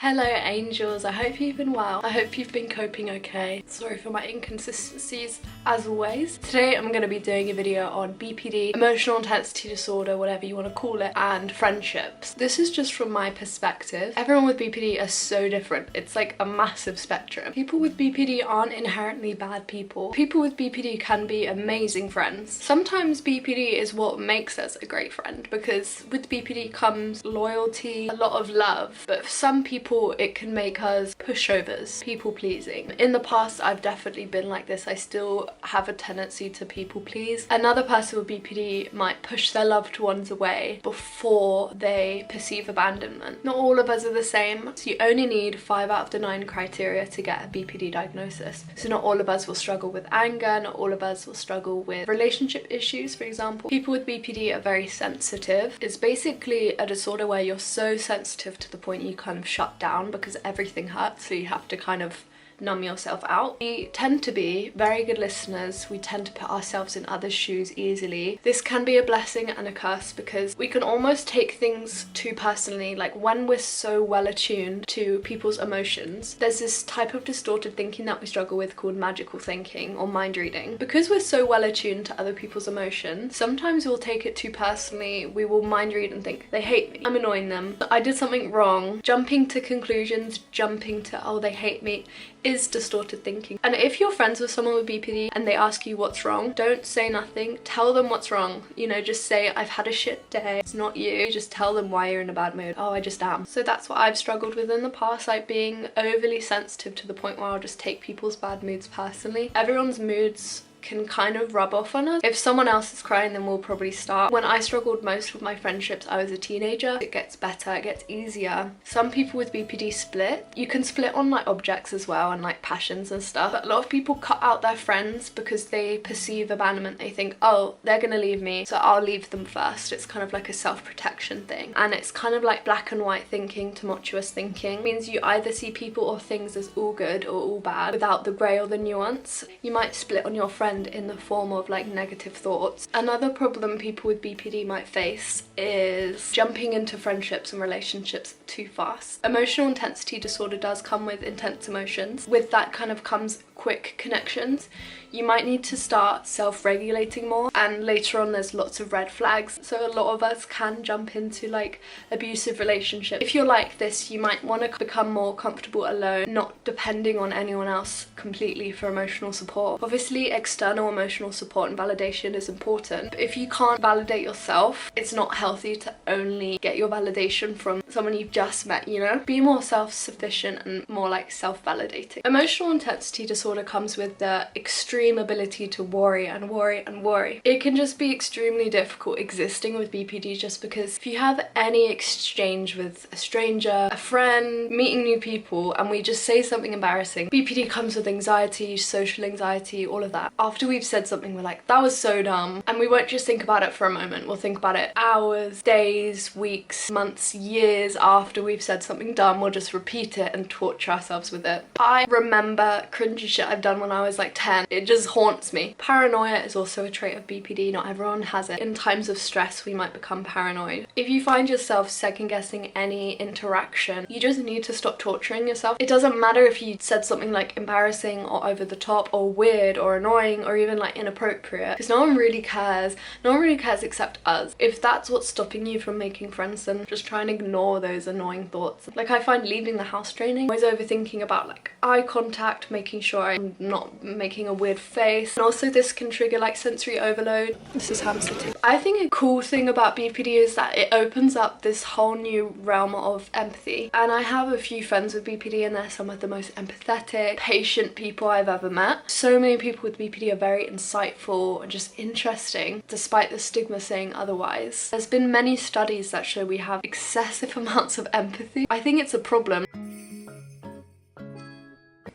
Hello angels, I hope you've been well. I hope you've been coping okay. Sorry for my inconsistencies as always. Today I'm going to be doing a video on BPD, emotional intensity disorder, whatever you want to call it, and friendships. This is just from my perspective. Everyone with BPD are so different. It's like a massive spectrum. People with BPD aren't inherently bad people. People with BPD can be amazing friends. Sometimes BPD is what makes us a great friend, because with BPD comes loyalty, a lot of love, but for some people it can make us pushovers, people pleasing. In the past I've definitely been like this. I still have a tendency to people please. Another person with BPD might push their loved ones away before they perceive abandonment. Not all of us are the same, so you only need 5 out of the 9 criteria to get a BPD diagnosis. So not all of us will struggle with anger, not all of us will struggle with relationship issues, for example. People with BPD are very sensitive. It's basically a disorder where you're so sensitive to the point you kind of shut down because everything hurts, so you have to kind of numb yourself out. We tend to be very good listeners. We tend to put ourselves in others' shoes easily. This can be a blessing and a curse because we can almost take things too personally. Like when we're so well attuned to people's emotions, there's this type of distorted thinking that we struggle with called magical thinking or mind reading. Because we're so well attuned to other people's emotions, sometimes we'll take it too personally. We will mind read and think, they hate me, I'm annoying them, I did something wrong. Jumping to conclusions, jumping to, oh, they hate me, is distorted thinking. And if you're friends with someone with BPD and they ask you what's wrong, don't say nothing. Tell them what's wrong. You know, just say, I've had a shit day. It's not you. Just tell them why you're in a bad mood. Oh, I just am. So that's what I've struggled with in the past, like being overly sensitive to the point where I'll just take people's bad moods personally. Everyone's moods can kind of rub off on us. If someone else is crying, then we'll probably start. When I struggled most with my friendships, I was a teenager. It gets better, it gets easier. Some people with BPD split. You can split on like objects as well and like passions and stuff, but a lot of people cut out their friends because they perceive abandonment. They think, oh, they're gonna leave me, so I'll leave them first. It's kind of like a self-protection thing, and it's kind of like black and white thinking, tumultuous thinking. It means you either see people or things as all good or all bad without the grey or the nuance. You might split on your friend in the form of like negative thoughts. Another problem people with BPD might face is jumping into friendships and relationships too fast. Emotional intensity disorder does come with intense emotions. With that kind of comes quick connections. You might need to start self-regulating more, and later on there's lots of red flags. So a lot of us can jump into like abusive relationships. If you're like this, you might want to become more comfortable alone, not depending on anyone else completely for emotional support. Obviously external emotional support and validation is important, but if you can't validate yourself, it's not healthy to only get your validation from someone you've just met, you know? Be more self-sufficient and more like self-validating. Emotional intensity disorder comes with the extreme ability to worry and worry and worry. It can just be extremely difficult existing with BPD, just because if you have any exchange with a stranger, a friend, meeting new people, and we just say something embarrassing, BPD comes with anxiety, social anxiety, all of that. After we've said something, we're like, that was so dumb, and we won't just think about it for a moment. We'll think about it hours, days, weeks, months, years after we've said something dumb. We'll just repeat it and torture ourselves with it. I remember cringy shit I've done when I was like 10. It just haunts me. Paranoia is also a trait of BPD. Not everyone has it. In times of stress, we might become paranoid. If you find yourself second guessing any interaction, you just need to stop torturing yourself. It doesn't matter if you said something like embarrassing or over the top or weird or annoying or even like inappropriate, because no one really cares. No one really cares except us. If that's what's stopping you from making friends, then just try and ignore those annoying thoughts. Like I find leaving the house draining. Always overthinking about like eye contact, making sure I'm not making a weird face, and also this can trigger like sensory overload. This is hamster too. I think a cool thing about BPD is that it opens up this whole new realm of empathy, and I have a few friends with BPD and they're some of the most empathetic, patient people I've ever met. So many people with BPD are very insightful and just interesting, despite the stigma saying otherwise. There's been many studies that show we have excessive amounts of empathy. I think it's a problem.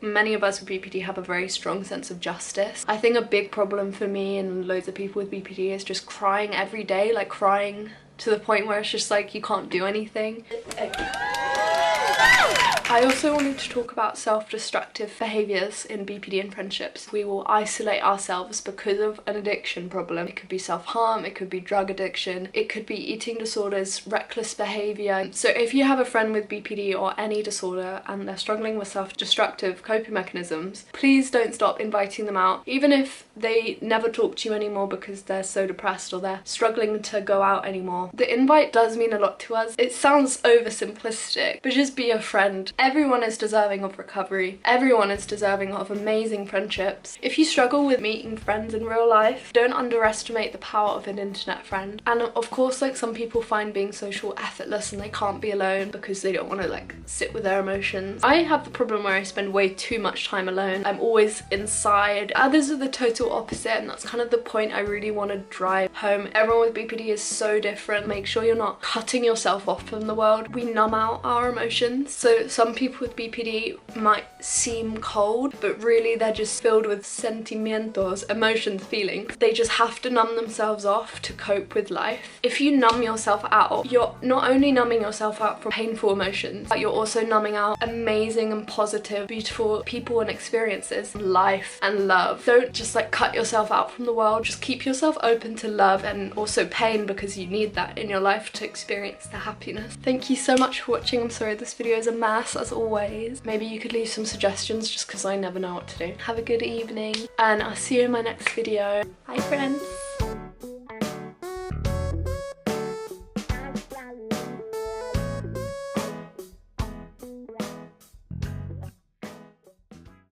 Many of us with BPD have a very strong sense of justice. I think a big problem for me and loads of people with BPD is just crying every day, like crying to the point where it's just like you can't do anything. I also wanted to talk about self-destructive behaviours in BPD and friendships. We will isolate ourselves because of an addiction problem. It could be self-harm, it could be drug addiction, it could be eating disorders, reckless behaviour. So if you have a friend with BPD or any disorder and they're struggling with self-destructive coping mechanisms, please don't stop inviting them out. Even if they never talk to you anymore because they're so depressed or they're struggling to go out anymore. The invite does mean a lot to us. It sounds oversimplistic, but just be a friend. Everyone is deserving of recovery. Everyone is deserving of amazing friendships. If you struggle with meeting friends in real life, don't underestimate the power of an internet friend. And of course, like, some people find being social effortless and they can't be alone because they don't want to like sit with their emotions. I have the problem where I spend way too much time alone. I'm always inside. Others are the total opposite, and that's kind of the point I really want to drive home. Everyone with BPD is so different. Make sure you're not cutting yourself off from the world. We numb out our emotions. So some people with BPD might seem cold, but really they're just filled with sentimientos, emotions, feelings. They just have to numb themselves off to cope with life. If you numb yourself out, you're not only numbing yourself out from painful emotions, but you're also numbing out amazing and positive, beautiful people and experiences, life and love. Don't just like cut yourself out from the world. Just keep yourself open to love and also pain, because you need that in your life to experience the happiness. Thank you so much for watching. I'm sorry this video is a mess as always. Maybe you could leave some suggestions just because I never know what to do. Have a good evening and I'll see you in my next video. Bye friends.